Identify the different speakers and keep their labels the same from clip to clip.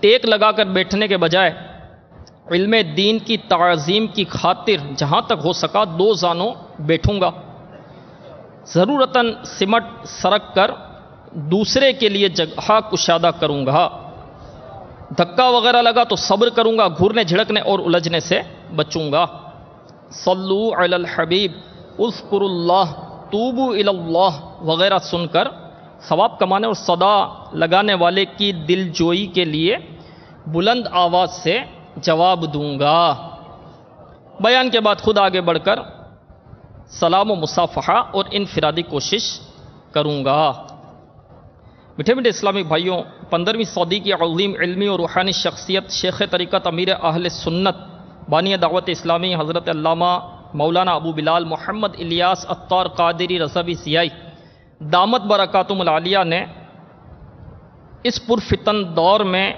Speaker 1: ٹیک لگا کر بیٹھنے کے بجائے علم دین کی تعظیم کی خاطر جہاں تک ہو سکا دو زانوں بیٹھوں گا، ضرورتاً سمٹ سرک کر دوسرے کے لیے جگہ کشادہ کروں گا، دھکا وغیرہ لگا تو صبر کروں گا، گھورنے جھڑکنے اور الجھنے سے بچوں گا۔ صلو علی الحبیب، اذکر اللہ، توبو الی اللہ وغیرہ سن کر ثواب کمانے اور صدا لگانے والے کی دل جوئی کے لیے بلند آواز سے جواب دوں گا۔ بیان کے بعد خود آگے بڑھ کر سلام و مصافحہ اور انفرادی کوشش کروں گا۔ میٹھے میٹھے اسلامی بھائیوں، 15ویں صدی کی عظیم علمی اور روحانی شخصیت شیخ طریقت امیر اہل سنت بانی دعوت اسلامی حضرت علامہ مولانا ابو بلال محمد الیاس عطار قادری رضوی سیائی دامت برکاتہم العالیہ نے اس پرفتن دور میں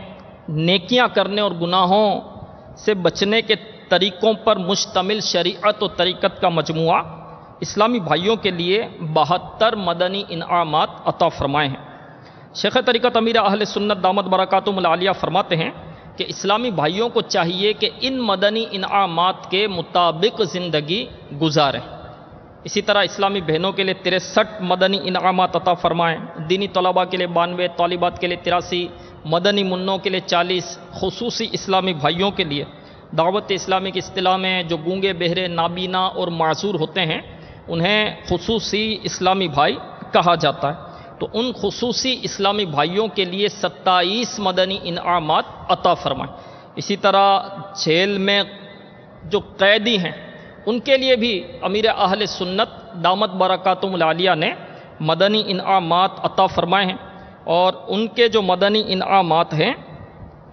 Speaker 1: نیکیاں کرنے اور گناہوں سے بچنے کے طریقوں پر مشتمل شریعت و طریقت کا مجموعہ اسلامی بھائیوں کے لیے 72 مدنی انعامات عطا فرمائے ہیں۔ شیخ طریقت امیر اہل سنت دامت برکاتہم العالیہ فرماتے ہیں کہ اسلامی بھائیوں کو چاہیے کہ ان مدنی انعامات کے مطابق زندگی گزاریں۔ اسی طرح اسلامی بہنوں کے لیے 63 مدنی انعامات عطا فرمائیں، دینی طلباء کے لیے 92، طالبات کے لیے 83، مدنی منوں کے لیے 40، خصوصی اسلامی بھائیوں کے لیے دعوت اسلامی کی اصطلاح میں جو گونگے بہرے نابینا اور معذور ہوتے ہیں انہیں خصوصی اسلامی بھائی کہا جاتا ہے، تو ان خصوصی اسلامی بھائیوں کے لیے 27 مدنی انعامات عطا فرمائیں۔ اسی طرح جیل میں جو قیدی ہیں ان کے لیے بھی امیر اہل سنت دامت برکاتہم العالیہ نے مدنی انعامات عطا فرمائے ہیں، اور ان کے جو مدنی انعامات ہیں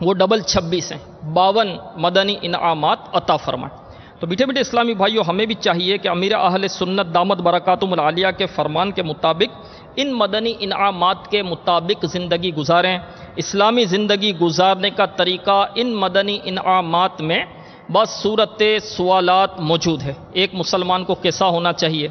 Speaker 1: وہ ڈبل 26 ہیں، 52 مدنی انعامات عطا فرمائے۔ تو میٹھے میٹھے اسلامی بھائیوں، ہمیں بھی چاہیے کہ امیر اہل سنت دامت برکاتہم العالیہ کے فرمان کے مطابق ان مدنی انعامات کے مطابق زندگی گزاریں۔ اسلامی زندگی گزارنے کا طریقہ ان مدنی انعامات میں بس صورت سوالات موجود ہے۔ ایک مسلمان کو کیسا ہونا چاہیے؟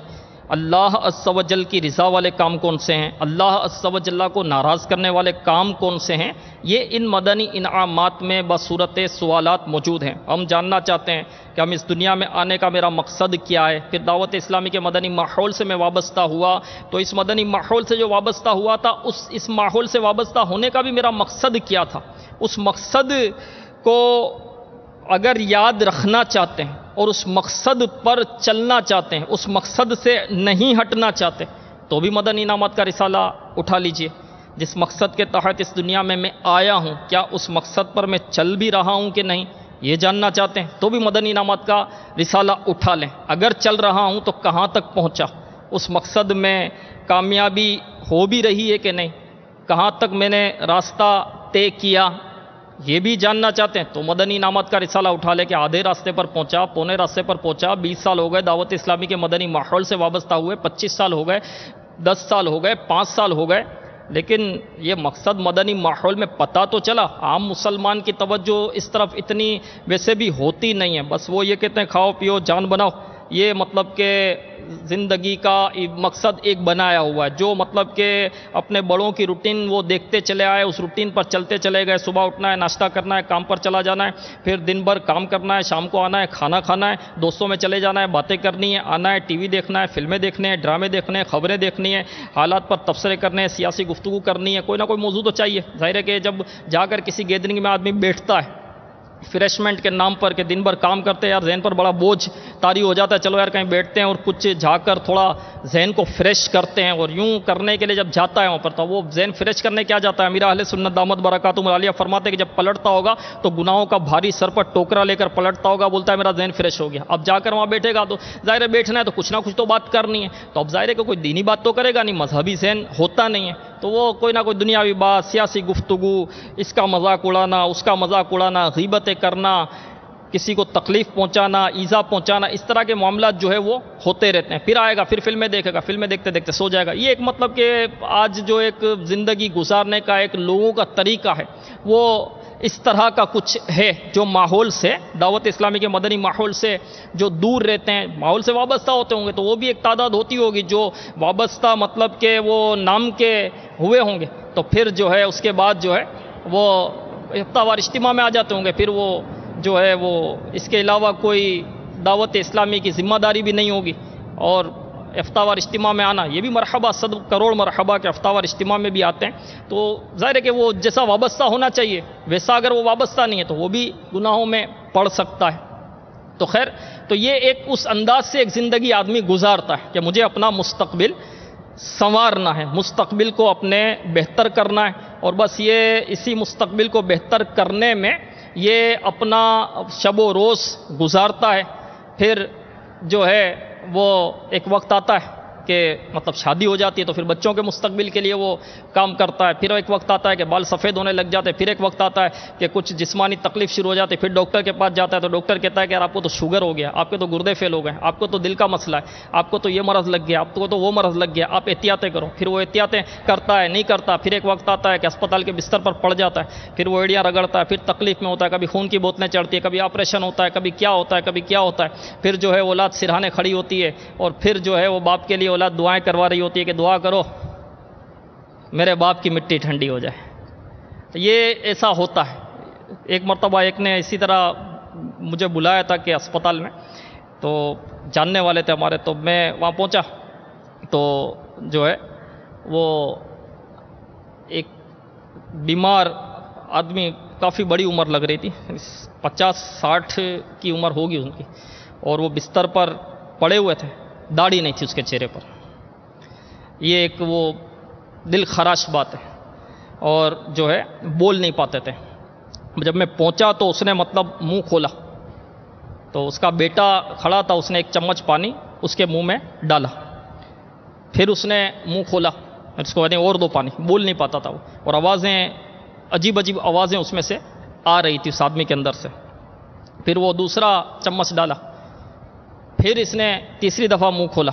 Speaker 1: اللہ عز و جل کی رضا والے کام کون سے ہیں؟ اللہ عز و جل کو ناراض کرنے والے کام کون سے ہیں؟ یہ ان مدنی انعامات میں بصورت سوالات موجود ہیں۔ ہم جاننا چاہتے ہیں کہ ہم اس دنیا میں آنے کا میرا مقصد کیا ہے؟ پھر دعوت اسلامی کے مدنی ماحول سے میں وابستہ ہوا، تو اس مدنی ماحول سے جو وابستہ ہوا تھا اس ماحول سے وابستہ ہونے کا بھی میرا مقصد کیا تھا؟ اس مقصد کو اگر یاد رکھنا چاہتے ہیں اور اس مقصد پر چلنا چاہتے ہیں، اس مقصد سے نہیں ہٹنا چاہتے، تو بھی مدنی انعامات کا رسالہ اٹھا لیجئے۔ جس مقصد کے تحت اس دنیا میں آیا ہوں، کیا اس مقصد پر میں چل بھی رہا ہوں کہ نہیں، یہ جاننا چاہتے ہیں تو بھی مدنی انعامات کا رسالہ اٹھا لیں۔ اگر چل رہا ہوں تو کہاں تک پہنچا، اس مقصد میں کامیابی ہو بھی رہی ہے کہ نہیں، کہاں تک میں نے راستہ طے کیا، یہ بھی جاننا چاہتے ہیں تو مدنی انعامات کا رسالہ اٹھا لے کہ آدھے راستے پر پہنچا، پونے راستے پر پہنچا، 20 سال ہو گئے دعوت اسلامی کے مدنی ماحول سے وابستہ ہوئے، 25 سال ہو گئے، 10 سال ہو گئے، 5 سال ہو گئے، لیکن یہ مقصد مدنی ماحول میں پتہ تو چلا۔ عام مسلمان کی توجہ اس طرف اتنی ویسے بھی ہوتی نہیں ہے، بس وہ یہ کہتے ہیں کھاؤ پیو جان بناؤ، یہ مطلب کہ زندگی کا مقصد ایک بنایا ہوا ہے، جو مطلب کہ اپنے بڑوں کی روٹین وہ دیکھتے چلے آئے، اس روٹین پر چلتے چلے گئے، صبح اٹھنا ہے، ناشتہ کرنا ہے، کام پر چلا جانا ہے، پھر دن بھر کام کرنا ہے، شام کو آنا ہے، کھانا کھانا ہے، دوستوں میں چلے جانا ہے، باتیں کرنی ہے، آنا ہے، ٹی وی دیکھنا ہے، فلمیں دیکھنے ہیں، ڈرامے دیکھنے ہیں، خبریں دیکھنی ہیں، حالات پر تبصرے کرنے ہیں، سیاسی گفتگو کرنی ہے، کوئی نہ کوئی موضوع تو چاہیے۔ ظاہر ہے کہ جب جا کر کسی گیدرنگ میں آدمی بیٹھتا ہے فریشمنٹ کے نام پر کہ دن بھر کام کرتے ہیں، یار ذہن پر بڑا بوجھ طاری ہو جاتا ہے، چلو یار کہیں بیٹھتے ہیں اور کچھ جا کر تھوڑا ذہن کو فریش کرتے ہیں، اور یوں کرنے کے لیے جب جاتا ہے وہاں پر تو وہ ذہن فریش کرنے کیا جاتا ہے؟ امیر اہل سنت دامت برکاتہم العالیہ فرماتے ہیں کہ جب پلٹتا ہوگا تو گناہوں کا بھاری سر پر ٹوکرا لے کر پلٹتا ہوگا، بولتا ہے میرا ذہن فریش ہو گیا۔ اب جا کر وہاں بیٹھے گا تو ظاہر ہے بیٹھنا ہے تو کچھ نہ کچھ تو بات کرنی ہے، تو اب ظاہر ہے کہ کوئی دینی بات تو کرے گا نہیں، مذہبی ذہن ہوتا نہیں ہے، تو وہ کوئی نہ کوئی دنیاوی بات، سیاسی گفتگو، اس کا مذاق اڑانا، اس کا مذاق اڑانا، غیبتیں کرنا، کسی کو تکلیف پہنچانا، ایذا پہنچانا، اس طرح کے معاملات جو ہے وہ ہوتے رہتے ہیں۔ پھر آئے گا، پھر فلمیں دیکھے گا، فلمیں دیکھتے دیکھتے سو جائے گا۔ یہ ایک مطلب کہ آج جو ایک زندگی گزارنے کا ایک لوگوں کا طریقہ ہے، وہ اس طرح کا کچھ ہے جو ماحول سے، دعوت اسلامی کے مدنی ماحول سے جو دور رہتے ہیں، ماحول سے وابستہ ہوتے ہوں گے تو وہ بھی ایک تعداد ہوتی ہوگی جو وابستہ مطلب کہ وہ نام کے ہوئے ہوں گے، تو پھر جو ہے اس کے بعد جو ہے وہ ہفتہ وار اجتماع میں آ جاتے ہوں گے، پھر وہ جو ہے وہ اس کے علاوہ کوئی دعوت اسلامی کی ذمہ داری بھی نہیں ہوگی، اور ہفتہ وار اجتماع میں آنا یہ بھی مرحبا، 100 کروڑ مرحبا کہ ہفتہ وار اجتماع میں بھی آتے ہیں، تو ظاہر ہے کہ وہ جیسا وابستہ ہونا چاہیے ویسا اگر وہ وابستہ نہیں ہے تو وہ بھی گناہوں میں پڑ سکتا ہے۔ تو خیر، تو یہ ایک اس انداز سے ایک زندگی آدمی گزارتا ہے کہ مجھے اپنا مستقبل سنوارنا ہے، مستقبل کو اپنے بہتر کرنا ہے، اور بس یہ اسی مستقبل کو بہتر کرنے میں یہ اپنا شب و روز گزارتا ہے۔ پھر جو ہے وہ ایک وقت آتا ہے کہ مطلب شادی ہو جاتی ہے تو پھر بچوں کے مستقبل کے لیے وہ کام کرتا ہے، پھر ایک وقت آتا ہے کہ بال سفید ہونے لگ جاتے ہیں، پھر ایک وقت آتا ہے کہ کچھ جسمانی تکلیف شروع ہو جاتی ہے، پھر ڈاکٹر کے پاس جاتا ہے تو ڈاکٹر کہتا ہے کہ یار آپ کو تو شوگر ہو گیا، آپ کے تو گردے فیل ہو گئے، آپ کو تو دل کا مسئلہ ہے، آپ کو تو یہ مرض لگ گیا، آپ کو تو وہ مرض لگ گیا، آپ احتیاطیں کرو۔ پھر وہ احتیاطیں کرتا ہے، نہیں کرتا، پھر ایک وقت آتا ہے کہ اسپتال کے بستر پر پڑ جاتا ہے، پھر وہ ایڑیاں رگڑتا ہے، پھر تکلیف میں ہوتا ہے، کبھی خون کی بوتلیں چڑھتی ہے، کبھی آپریشن ہوتا ہے، کبھی کیا ہوتا ہے، کبھی کیا ہوتا ہے، پھر جو ہے اولاد سرہانے کھڑی ہوتی ہے، اور پھر جو ہے وہ باپ کے لیے اولاد دعائیں کروا رہی ہوتی ہے کہ دعا کرو میرے باپ کی مٹی ٹھنڈی ہو جائے۔ تو یہ ایسا ہوتا ہے۔ ایک مرتبہ ایک نے اسی طرح مجھے بلایا تھا کہ اسپتال میں، تو جاننے والے تھے ہمارے، تو میں وہاں پہنچا تو جو ہے وہ ایک بیمار آدمی، کافی بڑی عمر لگ رہی تھی، 50-60 کی عمر ہوگی ان کی، اور وہ بستر پر پڑے ہوئے تھے، داڑھی نہیں تھی اس کے چہرے پر۔ یہ ایک وہ دل خراش بات ہے، اور جو ہے بول نہیں پاتے تھے۔ جب میں پہنچا تو اس نے مطلب منہ کھولا، تو اس کا بیٹا کھڑا تھا، اس نے ایک چمچ پانی اس کے منہ میں ڈالا، پھر اس نے منہ کھولا، اس کو کہتے ہیں اور دو پانی، بول نہیں پاتا تھا وہ، اور آوازیں عجیب عجیب آوازیں اس میں سے آ رہی تھی اس آدمی کے اندر سے۔ پھر وہ دوسرا چمچ ڈالا، پھر اس نے تیسری دفعہ منہ کھولا،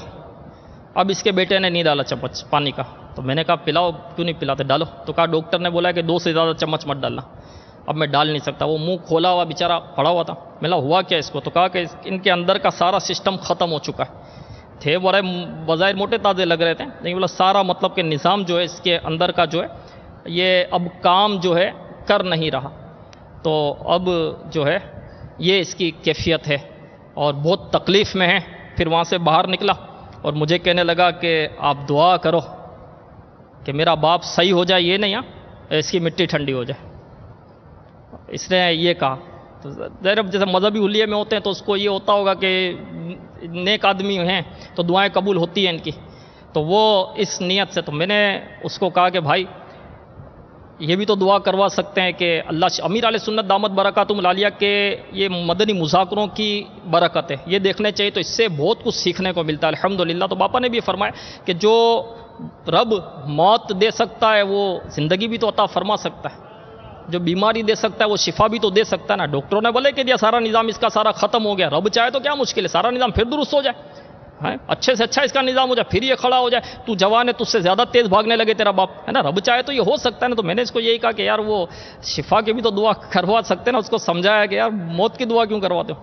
Speaker 1: اب اس کے بیٹے نے نہیں ڈالا چمچ پانی کا، تو میں نے کہا پلاؤ، کیوں نہیں پلاتے، ڈالو، تو کہا ڈاکٹر نے بولا کہ 2 سے زیادہ چمچ مت ڈالنا۔ اب میں ڈال نہیں سکتا، وہ منہ کھولا ہوا بیچارہ پڑا ہوا تھا۔ میں نے ہوا کیا اس کو، تو کہا کہ ان کے اندر کا سارا سسٹم ختم ہو چکا ہے۔ تھے بڑے بظاہر موٹے تازے لگ رہے تھے، لیکن بولا سارا مطلب کہ نظام جو ہے اس کے اندر کا جو ہے یہ اب کام جو ہے کر نہیں رہا، تو اب جو ہے یہ اس کی کیفیت ہے اور بہت تکلیف میں ہے۔ پھر وہاں سے باہر نکلا اور مجھے کہنے لگا کہ آپ دعا کرو کہ میرا باپ صحیح ہو جائے، یہ نہیں اس کی مٹی ٹھنڈی ہو جائے، اس نے یہ کہا۔ تو ظاہر جیسے مذہبی حلیے میں ہوتے ہیں تو اس کو یہ ہوتا ہوگا کہ نیک آدمی ہیں تو دعائیں قبول ہوتی ہیں ان کی، تو وہ اس نیت سے، تو میں نے اس کو کہا کہ بھائی یہ بھی تو دعا کروا سکتے ہیں کہ اللہ امیر علیہ سنت دامت برکاتہم العالیہ کے یہ مدنی مذاکروں کی برکت ہے، یہ دیکھنے چاہیے، تو اس سے بہت کچھ سیکھنے کو ملتا ہے الحمدللہ۔ تو باپا نے بھی فرمایا کہ جو رب موت دے سکتا ہے وہ زندگی بھی تو عطا فرما سکتا ہے، جو بیماری دے سکتا ہے وہ شفا بھی تو دے سکتا ہے نا۔ ڈاکٹروں نے بولے کہ دیا سارا نظام اس کا سارا ختم ہو گیا، رب چاہے تو کیا مشکل ہے، سارا نظام پھر درست ہو جائے، اچھے سے اچھا اس کا نظام ہو جائے، پھر یہ کھڑا ہو جائے، تو جوان ہے، تجھ سے زیادہ تیز بھاگنے لگے تیرا باپ، ہے نا، رب چاہے تو یہ ہو سکتا ہے نا۔ تو میں نے اس کو یہی کہا کہ یار وہ شفا کی بھی تو دعا کروا سکتے ہیں نا، اس کو سمجھایا کہ یار موت کی دعا کیوں کرواتے ہو،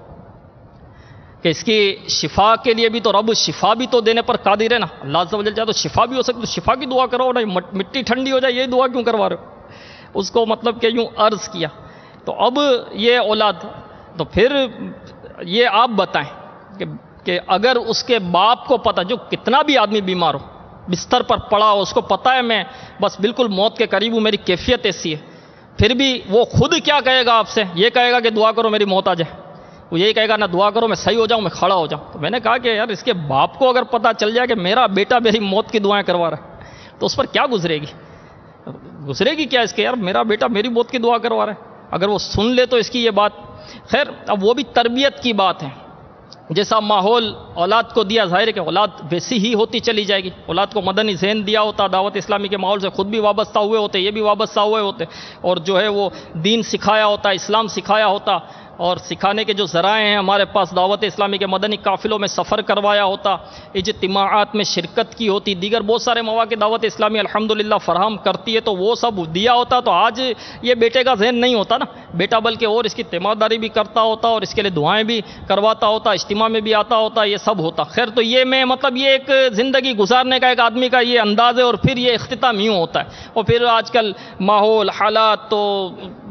Speaker 1: کہ اس کی شفا کے لیے بھی تو رب شفا بھی تو دینے پر قادر ہے نا، اللہ عز و جل چاہے تو شفا بھی ہو سکتی، تو شفا کی دعا کرو نا، مٹی ٹھنڈی ہو جائے یہ دعا کیوں کروا رہے ہو، اس کو مطلب کہ یوں عرض کیا۔ تو اب یہ اولاد، تو پھر یہ آپ بتائیں کہ اگر اس کے باپ کو پتہ، جو کتنا بھی آدمی بیمار ہو، بستر پر پڑا ہو، اس کو پتہ ہے میں بس بالکل موت کے قریب ہوں، میری کیفیت ایسی ہے، پھر بھی وہ خود کیا کہے گا آپ سے، یہ کہے گا کہ دعا کرو میری موت آ جائے، وہ یہی کہے گا نہ دعا کرو میں صحیح ہو جاؤں، میں کھڑا ہو جاؤں۔ تو میں نے کہا کہ یار اس کے باپ کو اگر پتہ چل جائے کہ میرا بیٹا میری موت کی دعائیں کروا رہا ہے تو اس پر کیا گزرے گی کیا اس کے، یار میرا بیٹا میری موت کی دعا کروا رہا ہے، اگر وہ سن لے تو اس کی یہ بات۔ خیر اب وہ بھی تربیت کی بات ہے، جیسا ماحول اولاد کو دیا، ظاہر ہے کہ اولاد ویسی ہی ہوتی چلی جائے گی۔ اولاد کو مدنی ذہن دیا ہوتا، دعوت اسلامی کے ماحول سے خود بھی وابستہ ہوئے ہوتے، یہ بھی وابستہ ہوئے ہوتے، اور جو ہے وہ دین سکھایا ہوتا، اسلام سکھایا ہوتا، اور سکھانے کے جو ذرائع ہیں ہمارے پاس، دعوت اسلامی کے مدنی قافلوں میں سفر کروایا ہوتا، اجتماعات میں شرکت کی ہوتی، دیگر بہت سارے مواقع دعوت اسلامی الحمدللہ فراہم کرتی ہے، تو وہ سب دیا ہوتا تو آج یہ بیٹے کا ذہن نہیں ہوتا نا، بیٹا بلکہ اور اس کی تیمارداری بھی کرتا ہوتا اور اس کے لیے دعائیں بھی کرواتا ہوتا، اجتماع میں بھی آتا ہوتا، یہ سب ہوتا۔ خیر تو یہ میں مطلب یہ ایک زندگی گزارنے کا ایک آدمی کا یہ انداز ہے، اور پھر یہ اختتام یوں ہوتا ہے۔ اور پھر آج کل ماحول حالات تو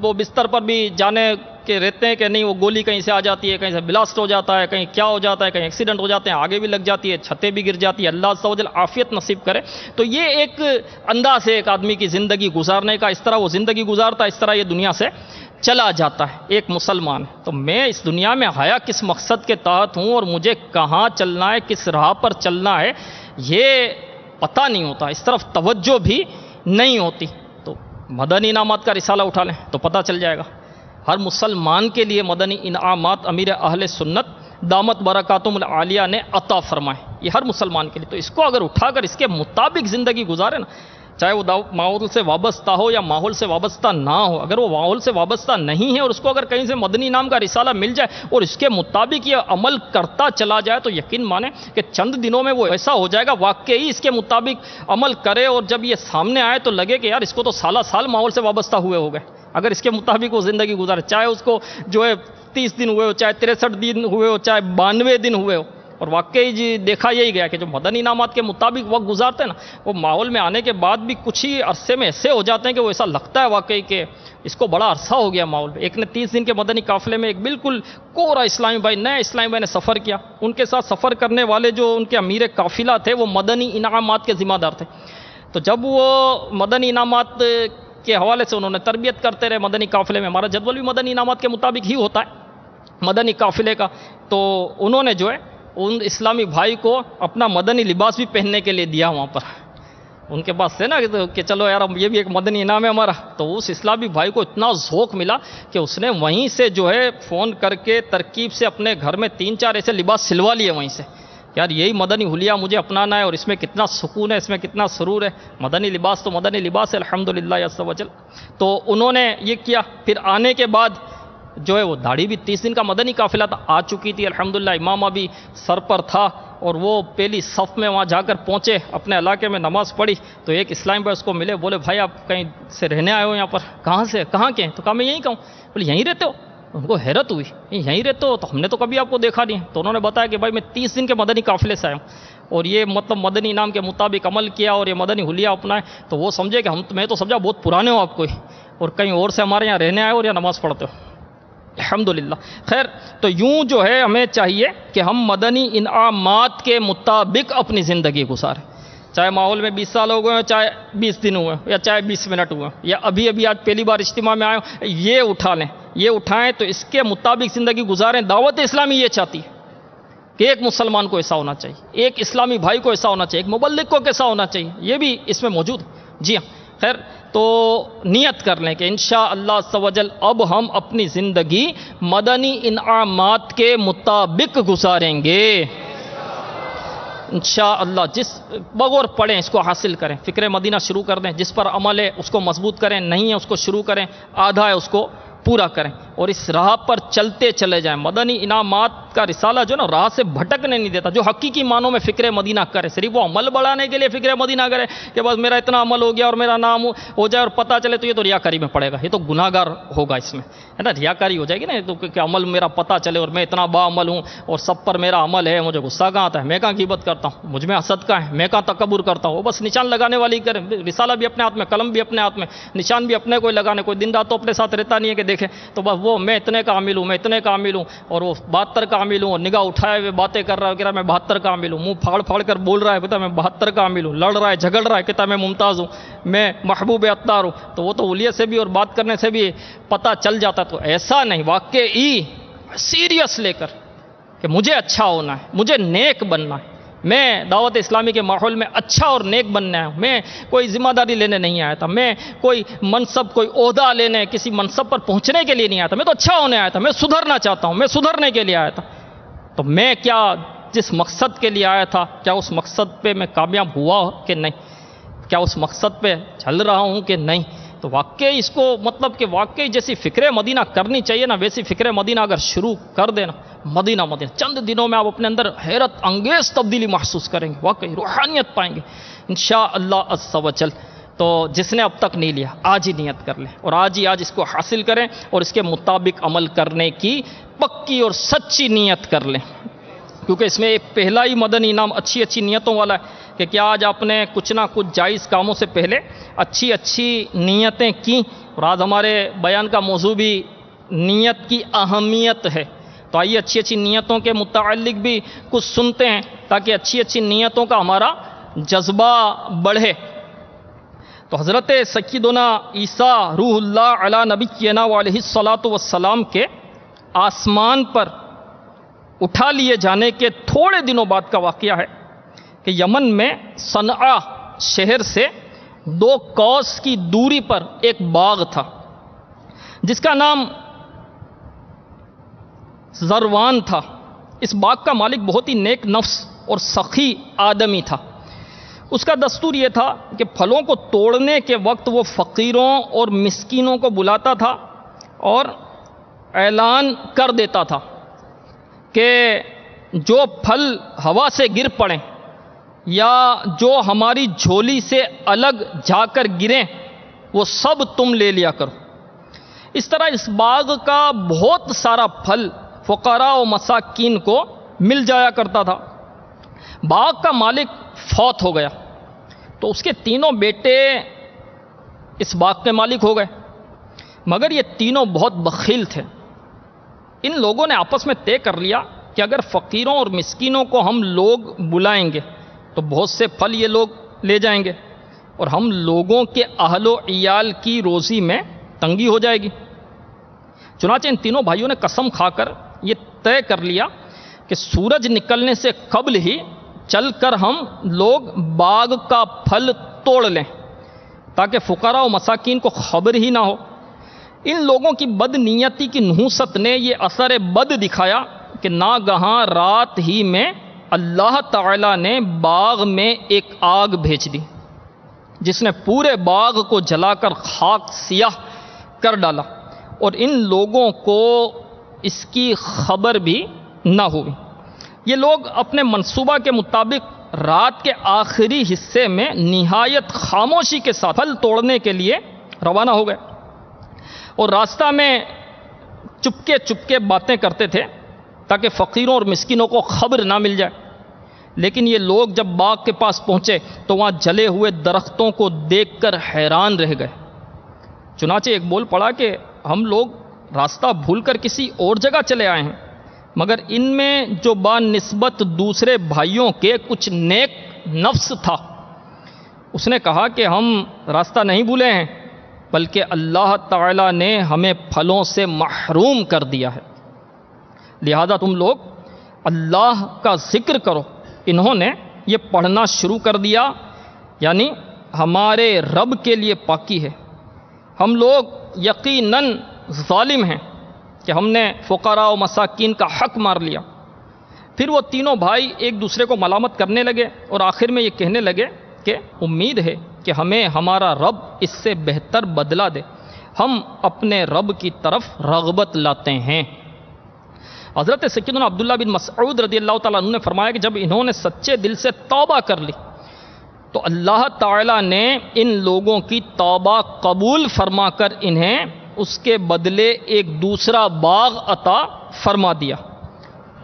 Speaker 1: وہ بستر پر بھی جانے کے رہتے ہیں کہ نہیں، وہ گولی کہیں سے آ جاتی ہے، کہیں سے بلاسٹ ہو جاتا ہے، کہیں کیا ہو جاتا ہے، کہیں ایکسیڈنٹ ہو جاتے ہیں، آگے بھی لگ جاتی ہے، چھتیں بھی گر جاتی ہے، اللہ عز و جل عافیت نصیب کرے۔ تو یہ ایک انداز ہے ایک آدمی کی زندگی گزارنے کا، اس طرح وہ زندگی گزارتا ہے، اس طرح یہ دنیا سے چلا جاتا ہے ایک مسلمان۔ تو میں اس دنیا میں آیا کس مقصد کے تحت ہوں اور مجھے کہاں چلنا ہے، کس راہ پر چلنا ہے، یہ پتہ نہیں ہوتا، اس طرف توجہ بھی نہیں ہوتی۔ تو مدنی انعامات کا رسالہ اٹھا لیں تو پتہ چل جائے گا۔ ہر مسلمان کے لیے مدنی انعامات امیر اہل سنت دامت برکاتہم العالیہ نے عطا فرمائے، یہ ہر مسلمان کے لیے۔ تو اس کو اگر اٹھا کر اس کے مطابق زندگی گزارے نا، چاہے وہ ماحول سے وابستہ ہو یا ماحول سے وابستہ نہ ہو، اگر وہ ماحول سے وابستہ نہیں ہے اور اس کو اگر کہیں سے مدنی انعام کا رسالہ مل جائے اور اس کے مطابق یہ عمل کرتا چلا جائے، تو یقین مانیں کہ چند دنوں میں وہ ایسا ہو جائے گا واقعی اس کے مطابق عمل کرے، اور جب یہ سامنے آئے تو لگے کہ یار اس کو تو سالہ سال ماحول سے وابستہ ہوئے ہو گئے۔ اگر اس کے مطابق وہ زندگی گزارے، چاہے اس کو جو ہے 30 دن ہوئے ہو، چاہے 63 دن ہوئے ہو، چاہے 92 دن ہوئے ہو۔ اور واقعی جی دیکھا یہی گیا کہ جو مدنی انعامات کے مطابق وقت گزارتے ہیں نا، وہ ماحول میں آنے کے بعد بھی کچھ ہی عرصے میں ایسے ہو جاتے ہیں کہ وہ ایسا لگتا ہے واقعی کہ اس کو بڑا عرصہ ہو گیا ماحول میں۔ ایک نے 30 دن کے مدنی قافلے میں ایک بالکل کوڑا اسلامی بھائی، نئے اسلامی بھائی نے سفر کیا، ان کے ساتھ سفر کرنے والے جو ان کے امیر قافلہ تھے وہ مدنی انعامات کے ذمہ دار تھے۔ تو جب وہ مدنی انعامات کے حوالے سے انہوں نے تربیت کرتے رہے مدنی قافلے میں، ہمارا جدول بھی مدنی انعامات کے مطابق ہی ہوتا ہے مدنی قافلے کا، تو انہوں نے جو ہے ان اسلامی بھائی کو اپنا مدنی لباس بھی پہننے کے لیے دیا وہاں پر۔ ان کے پاس سے نا کہ چلو یار یہ بھی ایک مدنی انعام ہے ہمارا، تو اس اسلامی بھائی کو اتنا ذوق ملا کہ اس نے وہیں سے جو ہے فون کر کے ترکیب سے اپنے گھر میں 3-4 ایسے لباس سلوا لیے وہیں سے، یار یہی مدنی حلیہ مجھے اپنانا ہے، اور اس میں کتنا سکون ہے، اس میں کتنا سرور ہے، مدنی لباس تو مدنی لباس ہے الحمدللہ عز و جل۔ تو انہوں نے یہ کیا، پھر آنے کے بعد جو ہے وہ داڑھی بھی 30 دن کا مدنی قافلہ تھا، آ چکی تھی الحمدللہ، امامہ بھی سر پر تھا، اور وہ پہلی صف میں وہاں جا کر پہنچے، اپنے علاقے میں نماز پڑھی، تو ایک اسلامی بھائی اس کو ملے، بولے بھائی آپ کہیں سے رہنے آئے ہو یہاں پر؟ کہاں سے، کہاں کے ہیں؟ تو کہا میں یہیں کا ہوں۔ بولے یہیں رہتے ہو؟ ان کو حیرت ہوئی، یہیں رہتے ہو؟ تو ہم نے تو کبھی آپ کو دیکھا نہیں۔ تو انہوں نے بتایا کہ بھائی میں 30 دن کے مدنی قافلے سے آیا ہوں، اور یہ مطلب مدنی انعام کے مطابق عمل کیا اور یہ مدنی حلیہ اپنائے۔ تو وہ سمجھے کہ میں تو سمجھا بہت پرانے ہو آپ کوئی، اور کہیں اور سے ہمارے یہاں رہنے آئے اور یا نماز پڑھتے ہو۔ الحمدللہ۔ خیر تو یوں جو ہے ہمیں چاہیے کہ ہم مدنی انعامات کے مطابق اپنی زندگی گزاریں، چاہے ماحول میں 20 سال ہو گئے ہوں، چاہے 20 دن ہوئے یا چاہے 20 منٹ ہوئے، یا ابھی آج پہلی بار اجتماع میں آئے ہوں، یہ اٹھا لیں، یہ اٹھائیں تو اس کے مطابق زندگی گزاریں۔ دعوت اسلامی یہ چاہتی ہے کہ ایک مسلمان کو ایسا ہونا چاہیے، ایک اسلامی بھائی کو ایسا ہونا چاہیے، ایک مبلغ کو کیسا ہونا چاہیے، یہ بھی اس میں موجود ہے۔ جی ہاں، خیر تو نیت کر لیں کہ انشاءاللہ عز و جل اب ہم اپنی زندگی مدنی انعامات کے مطابق گزاریں گے انشاءاللہ۔ جس بغور پڑھیں اس کو حاصل کریں، فکر مدینہ شروع کر دیں، جس پر عمل ہے اس کو مضبوط کریں، نہیں ہے اس کو شروع کریں، آدھا ہے اس کو پورا کریں، اور اس راہ پر چلتے چلے جائیں۔ مدنی انعامات کا رسالہ جو نا راہ سے بھٹکنے نہیں دیتا، جو حقیقی معنوں میں فکر مدینہ کرے، صرف وہ عمل بڑھانے کے لیے فکر مدینہ کرے کہ بس میرا اتنا عمل ہو گیا اور میرا نام ہو جائے اور پتہ چلے، تو یہ تو ریاکاری میں پڑے گا، یہ تو گناہ گار ہوگا، اس میں ہے نا ریاکاری ہو جائے گی نا، تو کہ عمل میرا پتہ چلے اور میں اتنا با عمل ہوں اور سب پر میرا عمل ہے، مجھے غصہ کہاں آتا ہے، میں کہاں غیبت کرتا ہوں، مجھ میں حسد کہاں ہے، میں کہاں تکبر کرتا ہوں، وہ بس نشان لگانے والی کرے، رسالہ بھی اپنے ہاتھ میں، قلم بھی اپنے ہاتھ میں، نشان بھی اپنے کوئی لگانے، کوئی دن رات تو اپنے ساتھ رہتا نہیں ہے کہ دیکھے، تو بس وہ میں اتنے کا عامل ہوں، میں اتنے کا عامل ہوں، اور وہ 72 کا عامل ہوں، اور نگاہ اٹھائے ہوئے باتیں کر رہا ہے، کہہ رہا ہے میں 72 کا عامل ہوں، منہ پھاڑ پھاڑ کر بول رہا ہے کہتا ہے میں 72 کا عامل ہوں، لڑ رہا ہے جھگڑ رہا ہے کہتا ہے میں ممتاز ہوں، میں محبوب عطار ہوں، تو وہ تو اولیاء سے بھی اور بات کرنے سے بھی پتہ چل جاتا۔ تو ایسا نہیں، واقعی سیریس لے کر کہ مجھے اچھا ہونا ہے، مجھے نیک بننا ہے، میں دعوت اسلامی کے ماحول میں اچھا اور نیک بننا ہے، میں کوئی ذمہ داری لینے نہیں آیا تھا، میں کوئی منصب کوئی عہدہ لینے کسی منصب پر پہنچنے کے لیے نہیں آیا تھا، میں تو اچھا ہونے آیا تھا، میں سدھرنا چاہتا ہوں، میں سدھرنے کے لیے آیا تھا۔ تو میں کیا جس مقصد کے لیے آیا تھا کیا اس مقصد پہ میں کامیاب ہوا کہ نہیں، کیا اس مقصد پہ چل رہا ہوں کہ نہیں، تو واقعی اس کو مطلب کہ واقعی جیسی فکر مدینہ کرنی چاہیے نا، ویسی فکر مدینہ اگر شروع کر دینا، مدینہ چند دنوں میں آپ اپنے اندر حیرت انگیز تبدیلی محسوس کریں گے، واقعی روحانیت پائیں گے انشاءاللہ عز و جل۔ تو جس نے اب تک نہیں لیا آج ہی نیت کر لیں، اور آج اس کو حاصل کریں، اور اس کے مطابق عمل کرنے کی پکی اور سچی نیت کر لیں، کیونکہ اس میں ایک پہلا ہی مدنی انعام اچھی نیتوں والا ہے کہ کیا آج آپ نے کچھ نہ کچھ جائز کاموں سے پہلے اچھی نیتیں کی۔ اور آج ہمارے بیان کا موضوع بھی نیت کی اہمیت ہے، تو آئیے اچھی نیتوں کے متعلق بھی کچھ سنتے ہیں تاکہ اچھی نیتوں کا ہمارا جذبہ بڑھے۔ تو حضرت سیدنا عیسیٰ روح اللہ علی نبینا علیہ الصلاۃ والسلام کے آسمان پر اٹھا لیے جانے کے تھوڑے دنوں بعد کا واقعہ ہے کہ یمن میں صنعا شہر سے 2 کوس کی دوری پر ایک باغ تھا جس کا نام زروان تھا۔ اس باغ کا مالک بہت ہی نیک نفس اور سخی آدمی تھا۔ اس کا دستور یہ تھا کہ پھلوں کو توڑنے کے وقت وہ فقیروں اور مسکینوں کو بلاتا تھا اور اعلان کر دیتا تھا کہ جو پھل ہوا سے گر پڑیں یا جو ہماری جھولی سے الگ جا کر گریں وہ سب تم لے لیا کرو۔ اس طرح اس باغ کا بہت سارا پھل فقراء و مساکین کو مل جایا کرتا تھا۔ باغ کا مالک فوت ہو گیا تو اس کے تینوں بیٹے اس باغ کے مالک ہو گئے، مگر یہ تینوں بہت بخیل تھے۔ ان لوگوں نے آپس میں طے کر لیا کہ اگر فقیروں اور مسکینوں کو ہم لوگ بلائیں گے تو بہت سے پھل یہ لوگ لے جائیں گے اور ہم لوگوں کے اہل و عیال کی روزی میں تنگی ہو جائے گی۔ چنانچہ ان تینوں بھائیوں نے قسم کھا کر یہ طے کر لیا کہ سورج نکلنے سے قبل ہی چل کر ہم لوگ باغ کا پھل توڑ لیں تاکہ فقراء و مساکین کو خبر ہی نہ ہو۔ ان لوگوں کی بد نیتی کی نحوست نے یہ اثر بد دکھایا کہ ناگہاں رات ہی میں اللہ تعالی نے باغ میں ایک آگ بھیج دی جس نے پورے باغ کو جلا کر خاک سیاہ کر ڈالا، اور ان لوگوں کو اس کی خبر بھی نہ ہوئی۔ یہ لوگ اپنے منصوبہ کے مطابق رات کے آخری حصے میں نہایت خاموشی کے ساتھ پھل توڑنے کے لیے روانہ ہو گئے اور راستہ میں چپکے باتیں کرتے تھے تاکہ فقیروں اور مسکینوں کو خبر نہ مل جائے۔ لیکن یہ لوگ جب باغ کے پاس پہنچے تو وہاں جلے ہوئے درختوں کو دیکھ کر حیران رہ گئے۔ چنانچہ ایک بول پڑا کہ ہم لوگ راستہ بھول کر کسی اور جگہ چلے آئے ہیں، مگر ان میں جو بنسبت دوسرے بھائیوں کے کچھ نیک نفس تھا اس نے کہا کہ ہم راستہ نہیں بھولے ہیں بلکہ اللہ تعالی نے ہمیں پھلوں سے محروم کر دیا ہے، لہذا تم لوگ اللہ کا ذکر کرو۔ انہوں نے یہ پڑھنا شروع کر دیا، یعنی ہمارے رب کے لیے پاکی ہے، ہم لوگ یقیناً ظالم ہیں کہ ہم نے فقراء و مساکین کا حق مار لیا۔ پھر وہ تینوں بھائی ایک دوسرے کو ملامت کرنے لگے اور آخر میں یہ کہنے لگے کہ امید ہے کہ ہمیں ہمارا رب اس سے بہتر بدلہ دے، ہم اپنے رب کی طرف رغبت لاتے ہیں۔ حضرت سیدنا عبداللہ بن مسعود رضی اللہ تعالیٰ عنہ نے فرمایا کہ جب انہوں نے سچے دل سے توبہ کر لی تو اللہ تعالیٰ نے ان لوگوں کی توبہ قبول فرما کر انہیں اس کے بدلے ایک دوسرا باغ عطا فرما دیا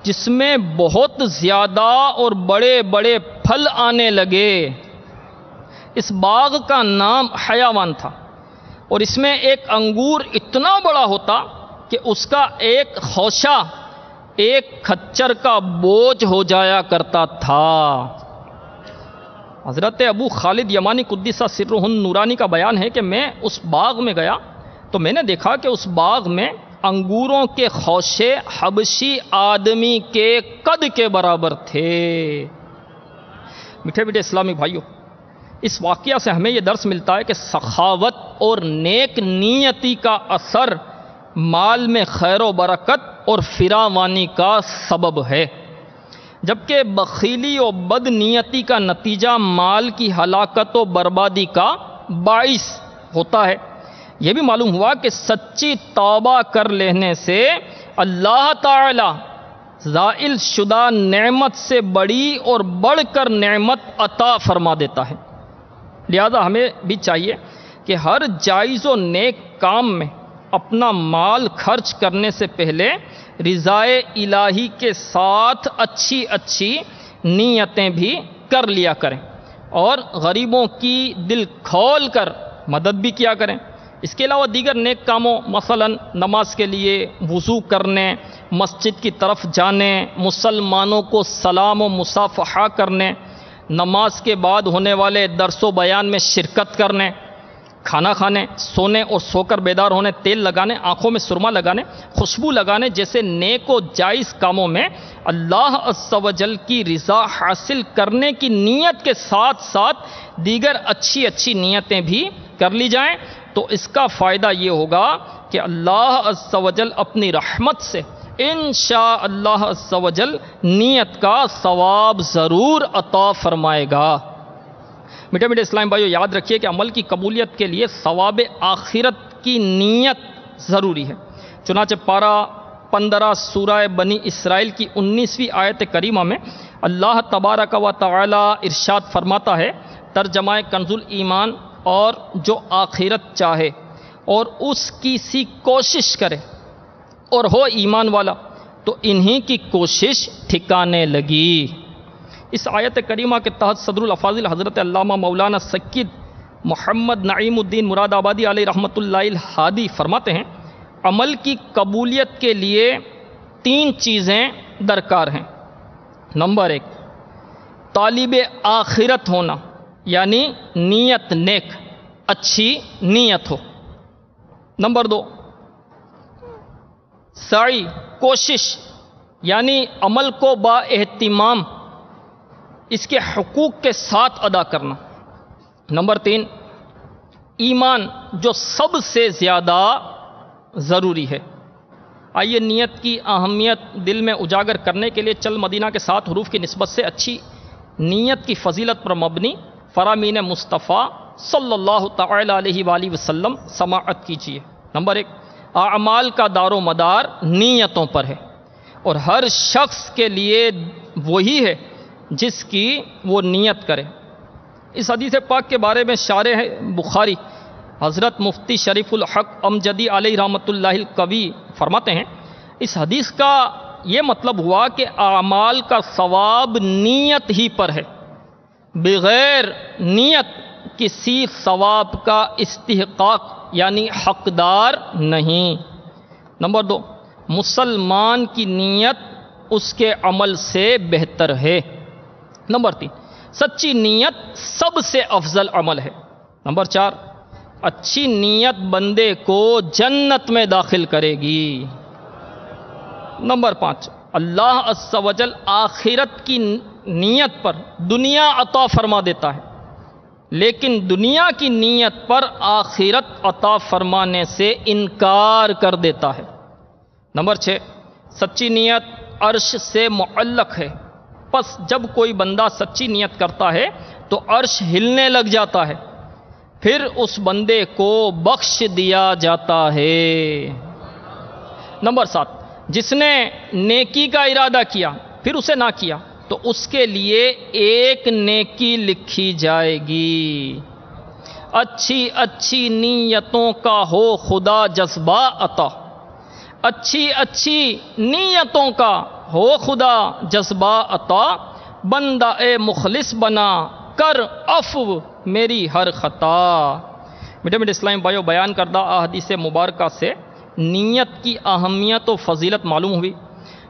Speaker 1: جس میں بہت زیادہ اور بڑے بڑے پھل آنے لگے۔ اس باغ کا نام حیوان تھا اور اس میں ایک انگور اتنا بڑا ہوتا کہ اس کا ایک خوشہ ایک کھچر کا بوجھ ہو جایا کرتا تھا۔ حضرت ابو خالد یمانی قدس سرہ النورانی کا بیان ہے کہ میں اس باغ میں گیا تو میں نے دیکھا کہ اس باغ میں انگوروں کے خوشے حبشی آدمی کے قد کے برابر تھے۔ میٹھے میٹھے اسلامی بھائیوں، اس واقعہ سے ہمیں یہ درس ملتا ہے کہ سخاوت اور نیک نیتی کا اثر مال میں خیر و برکت اور فراوانی کا سبب ہے، جبکہ بخیلی و بد نیتی کا نتیجہ مال کی ہلاکت و بربادی کا باعث ہوتا ہے۔ یہ بھی معلوم ہوا کہ سچی توبہ کر لینے سے اللہ تعالی زائل شدہ نعمت سے بڑی اور بڑھ کر نعمت عطا فرما دیتا ہے۔ لہذا ہمیں بھی چاہیے کہ ہر جائز و نیک کام میں اپنا مال خرچ کرنے سے پہلے رضائے الہی کے ساتھ اچھی اچھی نیتیں بھی کر لیا کریں، اور غریبوں کی دل کھول کر مدد بھی کیا کریں۔ اس کے علاوہ دیگر نیک کاموں، مثلا نماز کے لیے وضو کرنے، مسجد کی طرف جانے، مسلمانوں کو سلام و مصافحہ کرنے، نماز کے بعد ہونے والے درس و بیان میں شرکت کرنے، کھانا کھانے، سونے اور سو کر بیدار ہونے، تیل لگانے، آنکھوں میں سرما لگانے، خوشبو لگانے جیسے نیک و جائز کاموں میں اللہ عز و جل کی رضا حاصل کرنے کی نیت کے ساتھ ساتھ دیگر اچھی اچھی نیتیں بھی کر لی جائیں، تو اس کا فائدہ یہ ہوگا کہ اللہ عز و جل اپنی رحمت سے انشاء اللہ عز و جل نیت کا ثواب ضرور عطا فرمائے گا۔ میٹھے میٹھے اسلام بھائیو، یاد رکھیے کہ عمل کی قبولیت کے لیے ثواب آخرت کی نیت ضروری ہے۔ چنانچہ پارہ 15 سورہ بنی اسرائیل کی 19ویں آیت کریمہ میں اللہ تبارک و تعالی ارشاد فرماتا ہے، ترجمہ کنز الایمان، اور جو آخرت چاہے اور اس کی سی کوشش کرے اور ہو ایمان والا تو انہی کی کوشش ٹھکانے لگی۔ اس آیت کریمہ کے تحت صدر الافاضل حضرت علامہ مولانا سید محمد نعیم الدین مراد آبادی علیہ رحمۃ اللہ الہادی فرماتے ہیں، عمل کی قبولیت کے لیے 3 چیزیں درکار ہیں۔ نمبر 1، طالب آخرت ہونا، یعنی نیت نیک، اچھی نیت ہو۔ نمبر 2، سعی، کوشش، یعنی عمل کو با اہتمام اس کے حقوق کے ساتھ ادا کرنا۔ نمبر 3، ایمان، جو سب سے زیادہ ضروری ہے۔ آئیے نیت کی اہمیت دل میں اجاگر کرنے کے لیے چل مدینہ کے 7 حروف کی نسبت سے اچھی نیت کی فضیلت پر مبنی فرامین مصطفیٰ صلی اللہ تعالی علیہ وآلہ وسلم سماعت کیجیے۔ نمبر 1، اعمال کا دار و مدار نیتوں پر ہے، اور ہر شخص کے لیے وہی ہے جس کی وہ نیت کرے۔ اس حدیث پاک کے بارے میں شارح بخاری حضرت مفتی شریف الحق امجدی علیہ رحمۃ اللہ القوی فرماتے ہیں، اس حدیث کا یہ مطلب ہوا کہ اعمال کا ثواب نیت ہی پر ہے، بغیر نیت کسی ثواب کا استحقاق یعنی حقدار نہیں۔ نمبر 2، مسلمان کی نیت اس کے عمل سے بہتر ہے۔ نمبر 3، سچی نیت سب سے افضل عمل ہے۔ نمبر 4، اچھی نیت بندے کو جنت میں داخل کرے گی۔ نمبر 5، اللہ عز و جل آخرت کی نیت پر دنیا عطا فرما دیتا ہے، لیکن دنیا کی نیت پر آخرت عطا فرمانے سے انکار کر دیتا ہے۔ نمبر 6، سچی نیت عرش سے معلق ہے، پس جب کوئی بندہ سچی نیت کرتا ہے تو عرش ہلنے لگ جاتا ہے، پھر اس بندے کو بخش دیا جاتا ہے۔ نمبر 7، جس نے نیکی کا ارادہ کیا پھر اسے نہ کیا تو اس کے لیے ایک نیکی لکھی جائے گی۔ اچھی اچھی نیتوں کا ہو خدا جذبہ عطا، اچھی اچھی نیتوں کا ہو خدا جذبہ عطا، بندہ اے مخلص بنا کر عفو میری ہر خطا۔ میٹھے میٹھے اسلام بھائیو، بیان کردہ احادیث مبارکہ سے نیت کی اہمیت و فضیلت معلوم ہوئی،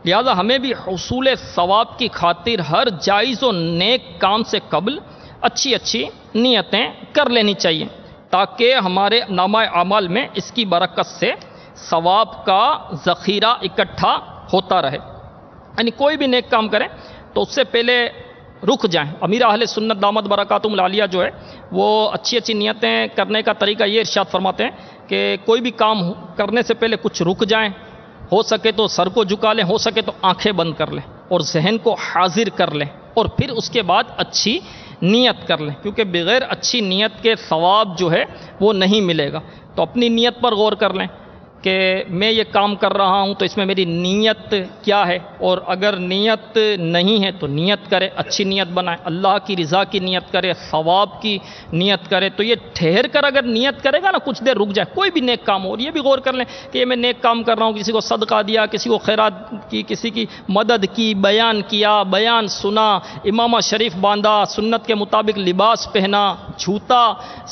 Speaker 1: لہذا ہمیں بھی حصول ثواب کی خاطر ہر جائز و نیک کام سے قبل اچھی اچھی نیتیں کر لینی چاہیے، تاکہ ہمارے نامہ اعمال میں اس کی برکت سے ثواب کا ذخیرہ اکٹھا ہوتا رہے۔ یعنی کوئی بھی نیک کام کریں تو اس سے پہلے رک جائیں۔ امیر اہل سنت دامت برکاتہم العالیہ جو ہے وہ اچھی اچھی نیتیں کرنے کا طریقہ یہ ارشاد فرماتے ہیں کہ کوئی بھی کام کرنے سے پہلے کچھ رک جائیں، ہو سکے تو سر کو جھکا لیں، ہو سکے تو آنکھیں بند کر لیں اور ذہن کو حاضر کر لیں، اور پھر اس کے بعد اچھی نیت کر لیں، کیونکہ بغیر اچھی نیت کے ثواب جو ہے وہ نہیں ملے گا۔ تو اپنی نیت پر غور کر لیں کہ میں یہ کام کر رہا ہوں تو اس میں میری نیت کیا ہے، اور اگر نیت نہیں ہے تو نیت کرے، اچھی نیت بنائے، اللہ کی رضا کی نیت کرے، ثواب کی نیت کرے۔ تو یہ ٹھہر کر اگر نیت کرے گا نا، کچھ دیر رک جائے، کوئی بھی نیک کام ہو، اور یہ بھی غور کر لیں کہ یہ میں نیک کام کر رہا ہوں، کسی کو صدقہ دیا، کسی کو خیرات کی، کسی کی مدد کی، بیان کیا، بیان سنا، امامہ شریف باندھا، سنت کے مطابق لباس پہنا، جوتا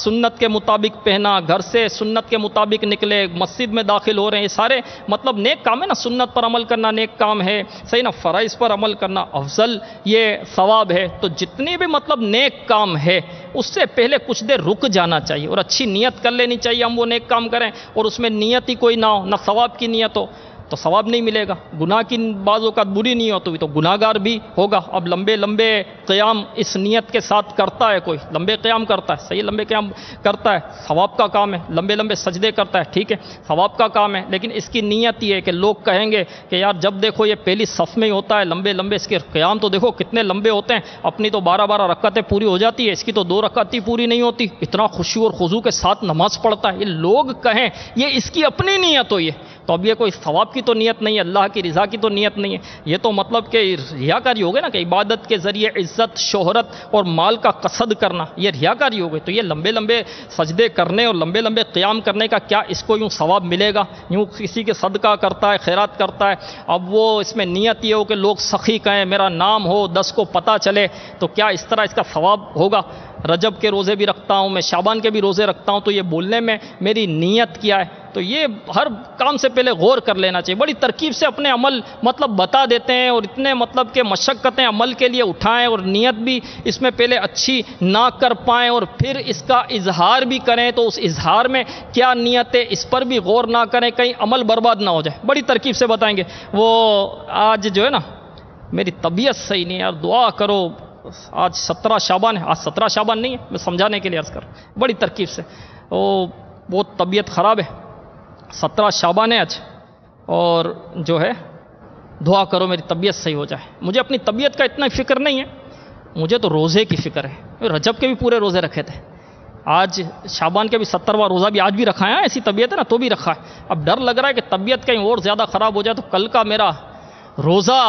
Speaker 1: سنت کے مطابق پہنا، گھر سے سنت کے مطابق نکلے، مسجد میں داخل ہو رہے ہیں، یہ سارے مطلب نیک کام ہے نا۔ سنت پر عمل کرنا نیک کام ہے، صحیح نا، فرائض پر عمل کرنا افضل یہ ثواب ہے۔ تو جتنی بھی مطلب نیک کام ہے اس سے پہلے کچھ دیر رک جانا چاہیے اور اچھی نیت کر لینی چاہیے، ہم وہ نیک کام کریں اور اس میں نیت ہی کوئی نہ ہو، نہ ثواب کی نیت ہو تو ثواب نہیں ملے گا۔ گناہ کی بعض اوقات بری نہیں ہو تو گناہ گار بھی ہوگا۔ اب لمبے لمبے قیام اس نیت کے ساتھ کرتا ہے، کوئی لمبے قیام کرتا ہے، صحیح لمبے قیام کرتا ہے، ثواب کا کام ہے، لمبے لمبے سجدے کرتا ہے، ٹھیک ہے، ثواب کا کام ہے، لیکن اس کی نیت یہ ہے کہ لوگ کہیں گے کہ یار جب دیکھو یہ پہلی صف میں ہی ہوتا ہے، لمبے لمبے اس کے قیام تو دیکھو کتنے لمبے ہوتے ہیں، اپنی تو 12 رکعتیں پوری ہو جاتی ہے، اس کی تو 2 رکعت ہی پوری نہیں ہوتی، اتنا خشوع اور خضوع کے ساتھ نماز پڑھتا ہے۔ یہ لوگ کہیں یہ اس کی اپنی نیت ہوئی ہے، تو اب یہ کوئی ثواب کی تو نیت نہیں ہے، اللہ کی رضا کی تو نیت نہیں ہے، یہ تو مطلب کہ ریاکاری ہو گئی نا، کہ عبادت کے ذریعے عزت، شہرت اور مال کا قصد کرنا، یہ ریاکاری ہو گئی۔ تو یہ لمبے لمبے سجدے کرنے اور لمبے لمبے قیام کرنے کا کیا اس کو یوں ثواب ملے گا؟ یوں کسی کے صدقہ کرتا ہے، خیرات کرتا ہے، اب وہ اس میں نیت یہ ہو کہ لوگ سخی کہیں، میرا نام ہو، 10 کو پتہ چلے، تو کیا اس طرح اس کا ثواب ہوگا؟ رجب کے روزے بھی رکھتا ہوں میں، شعبان کے بھی روزے رکھتا ہوں، تو یہ بولنے میں میری نیت کیا ہے؟ تو یہ ہر کام سے پہلے غور کر لینا چاہیے۔ بڑی ترکیب سے اپنے عمل مطلب بتا دیتے ہیں، اور اتنے مطلب کہ مشقتیں عمل کے لیے اٹھائیں اور نیت بھی اس میں پہلے اچھی نہ کر پائیں اور پھر اس کا اظہار بھی کریں، تو اس اظہار میں کیا نیت ہے اس پر بھی غور نہ کریں، کہیں عمل برباد نہ ہو جائے۔ بڑی ترکیب سے بتائیں گے۔ وہ آج جو ہے نا میری طبیعت صحیح نہیں ہے یار، دعا کرو، آج 17 شعبان ہے، آج 17 شعبان نہیں ہے، میں سمجھانے کے لیے عرض کر رہا ہوں، بڑی ترکیب سے، بہت طبیعت خراب ہے، 17 شعبان ہے آج، اور جو ہے دعا کرو میری طبیعت صحیح ہو جائے۔ مجھے اپنی طبیعت کا اتنا فکر نہیں ہے، مجھے تو روزے کی فکر ہے۔ رجب کے بھی پورے روزے رکھے تھے، آج شعبان کے بھی 70واں روزہ بھی آج بھی رکھا ہے، ایسی طبیعت ہے نا تو بھی رکھا ہے۔ اب ڈر لگ رہا ہے کہ طبیعت کہیں اور زیادہ خراب ہو جائے تو کل کا میرا روزہ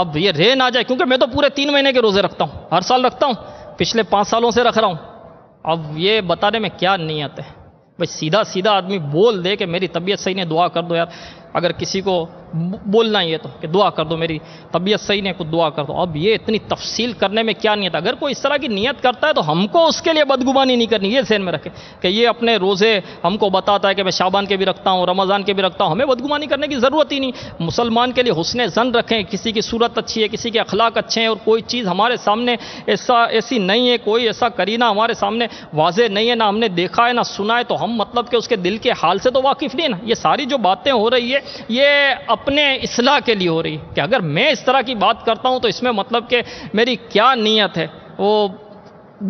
Speaker 1: اب یہ رہ نہ جائے، کیونکہ میں تو پورے 3 مہینے کے روزے رکھتا ہوں، ہر سال رکھتا ہوں، پچھلے 5 سالوں سے رکھ رہا ہوں۔ اب یہ بتانے میں کیا نیت ہے؟ بھائی سیدھا سیدھا آدمی بول دے کہ میری طبیعت صحیح نہیں، دعا کر دو یار، اگر کسی کو بولنا ہی ہے تو کہ دعا کر دو میری طبیعت صحیح نہیں، کچھ دعا کر دو۔ اب یہ اتنی تفصیل کرنے میں کیا نیت؟ اگر کوئی اس طرح کی نیت کرتا ہے تو ہم کو اس کے لیے بدگمانی نہیں کرنی، یہ ذہن میں رکھے کہ یہ اپنے روزے ہم کو بتاتا ہے کہ میں شعبان کے بھی رکھتا ہوں، رمضان کے بھی رکھتا ہوں، ہمیں بدگمانی کرنے کی ضرورت ہی نہیں۔ مسلمان کے لیے حسن ظن رکھیں، کسی کی صورت اچھی ہے، کسی کے اخلاق اچھے ہیں، اور کوئی چیز ہمارے سامنے ایسی نہیں ہے، کوئی ایسا کرینہ ہمارے سامنے واضح نہیں ہے، نہ ہم نے دیکھا ہے نہ سنا ہے، تو ہم مطلب کہ اس کے دل کے حال سے تو واقف نہیں ہے نا۔ یہ ساری جو باتیں ہو رہی ہے یہ اپنے اصلاح کے لیے ہو رہی ہے، کہ اگر میں اس طرح کی بات کرتا ہوں تو اس میں مطلب کہ میری کیا نیت ہے؟ وہ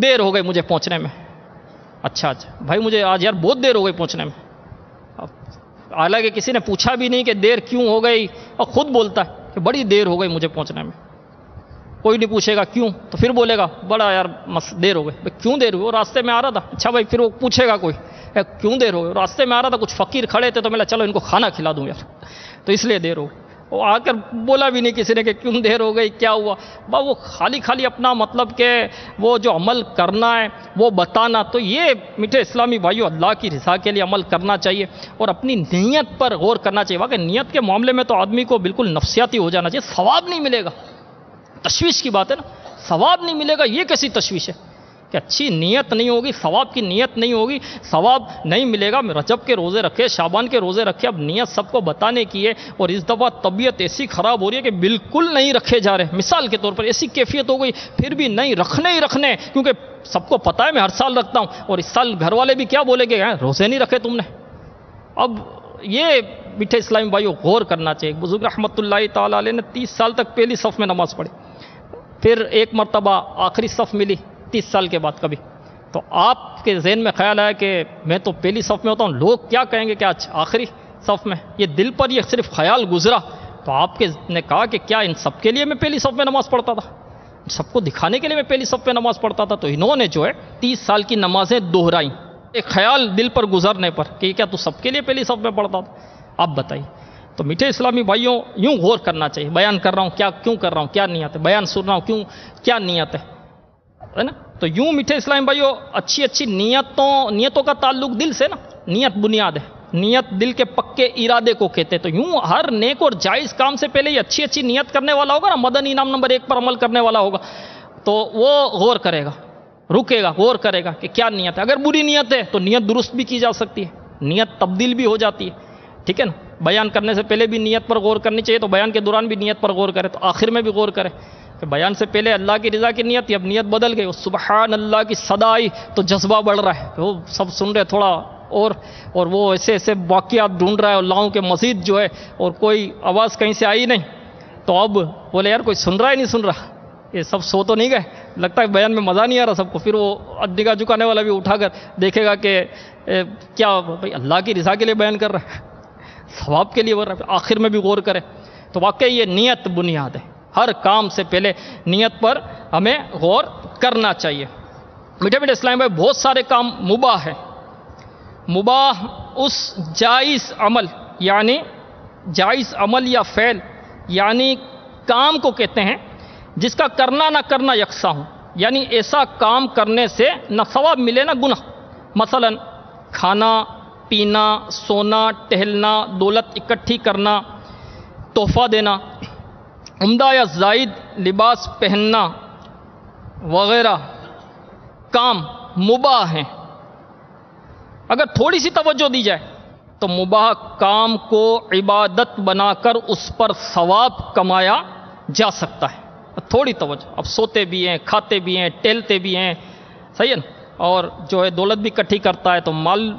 Speaker 1: دیر ہو گئی مجھے پہنچنے میں، اچھا بھائی مجھے آج یار بہت دیر ہو گئی پہنچنے میں، حالانکہ کسی نے پوچھا بھی نہیں کہ دیر کیوں ہو گئی، اور خود بولتا ہے کہ بڑی دیر ہو گئی مجھے پہنچنے میں۔ کوئی نہیں پوچھے گا کیوں، تو پھر بولے گا بڑا یار دیر ہو گئی۔ کیوں دیر ہوئی؟ وہ راستے میں آ رہا تھا۔ اچھا بھائی، پھر وہ پوچھے گا کوئی کیوں دیر ہو گئی؟ راستے میں آ رہا تھا، کچھ فقیر کھڑے تھے تو میں چلو ان کو کھانا کھلا دوں یار، تو اس لیے دیر ہو گئی۔ وہ آ کر بولا بھی نہیں کسی نے کہ کیوں دیر ہو گئی، کیا ہوا، وہ خالی اپنا مطلب کہ وہ جو عمل کرنا ہے وہ بتانا۔ تو یہ میٹھے اسلامی بھائیو، اللہ کی رضا کے لیے عمل کرنا چاہیے اور اپنی نیت پر غور کرنا چاہیے۔ واقعی نیت کے معاملے میں تو آدمی کو بالکل نفسیاتی ہو جانا چاہیے، ثواب نہیں ملے گا، تشویش کی بات ہے نا، ثواب نہیں ملے گا، یہ کیسی تشویش ہے کہ اچھی نیت نہیں ہوگی، ثواب کی نیت نہیں ہوگی، ثواب نہیں ملے گا۔ رجب کے روزے رکھے، شعبان کے روزے رکھے، اب نیت سب کو بتانے کی ہے، اور اس دفعہ طبیعت ایسی خراب ہو رہی ہے کہ بالکل نہیں رکھے جا رہے۔ مثال کے طور پر ایسی کیفیت ہو گئی، پھر بھی نہیں رکھنے ہی رکھنے، کیونکہ سب کو پتہ ہے میں ہر سال رکھتا ہوں، اور اس سال گھر والے بھی کیا بولیں گے، روزے نہیں رکھے تم نے۔ اب یہ میٹھے اسلامی بھائیوں غور کرنا چاہیے۔ بزرگ رحمۃ اللہ تعالیٰ علیہ نے 30 سال تک پہلی صف میں نماز پڑھی، پھر ایک مرتبہ آخری صف ملی 30 سال کے بعد کبھی، تو آپ کے ذہن میں خیال آیا کہ میں تو پہلی صف میں ہوتا ہوں، لوگ کیا کہیں گے کہ آج آخری صف میں، یہ دل پر یہ صرف خیال گزرا، تو آپ نے کہا کہ کیا ان سب کے لیے میں پہلی صف میں نماز پڑھتا تھا؟ سب کو دکھانے کے لیے میں پہلی صف پہ نماز پڑھتا تھا، تو انہوں نے جو ہے 30 سال کی نمازیں دوہرائیں، ایک خیال دل پر گزرنے پر کہ کیا تو سب کے لیے پہلی صف میں پڑھتا تھا؟ آپ بتائیے۔ تو میٹھے اسلامی بھائیوں، یوں غور کرنا چاہیے، بیان کر رہا ہوں کیا، کیوں کر رہا ہوں، کیا نیت ہے، بیان سن رہا ہوں کیوں، کیا نیت ہے نا؟ تو یوں میٹھے اسلامی بھائیوں، اچھی نیتوں کا تعلق دل سے نا، نیت بنیاد ہے، نیت دل کے پکے ارادے کو کہتے ہیں۔ تو یوں ہر نیک اور جائز کام سے پہلے یہ اچھی نیت کرنے والا ہوگا نا، مدنی انعام نمبر 1 پر عمل کرنے والا ہوگا، تو وہ غور کرے گا، رکے گا، غور کرے گا کہ کیا نیت ہے۔ اگر بری نیت ہے تو نیت درست بھی کی جا سکتی ہے، نیت تبدیل بھی ہو جاتی ہے، ٹھیک ہے نا؟ بیان کرنے سے پہلے بھی نیت پر غور کرنی چاہیے، تو بیان کے دوران بھی نیت پر غور کرے، تو آخر میں بھی غور کرے کہ بیان سے پہلے اللہ کی رضا کی نیت تھی، اب نیت بدل گئی، سبحان اللہ کی صدا آئی تو جذبہ بڑھ رہا ہے، وہ سب سن رہے تھوڑا، اور وہ ایسے واقعات ڈھونڈ رہا ہے اللہ کے مزید جو ہے، اور کوئی آواز کہیں سے آئی نہیں، تو اب بولے یار کوئی سن رہا ہے نہیں سن رہا، یہ سب سو تو نہیں گئے، لگتا ہے بیان میں مزہ نہیں آ رہا سب کو، پھر وہ نگاہ جھکانے والا بھی اٹھا کر دیکھے گا کہ کیا بھائی اللہ کی رضا کے لیے بیان کر رہا ہے، ثواب کے لیے بول رہا ہے، آخر میں بھی غور کرے۔ تو واقعی یہ نیت بنیاد ہے، ہر کام سے پہلے نیت پر ہمیں غور کرنا چاہیے۔ میٹھے میٹھے اسلام بھائی، بہت سارے کام مباح ہیں۔ مباح اس جائز عمل، یعنی جائز عمل یا فعل، یعنی کام کو کہتے ہیں جس کا کرنا نہ کرنا یکساں ہو، یعنی ایسا کام کرنے سے نہ ثواب ملے نہ گناہ، مثلا کھانا پینا، سونا، ٹہلنا، دولت اکٹھی کرنا، تحفہ دینا، عمدہ یا زائد لباس پہننا وغیرہ کام مباح ہیں۔ اگر تھوڑی سی توجہ دی جائے تو مباح کام کو عبادت بنا کر اس پر ثواب کمایا جا سکتا ہے، تھوڑی توجہ۔ اب سوتے بھی ہیں، کھاتے بھی ہیں، ٹہلتے بھی ہیں، صحیح ہے نا؟ اور جو ہے دولت بھی اکٹھی کرتا ہے تو مال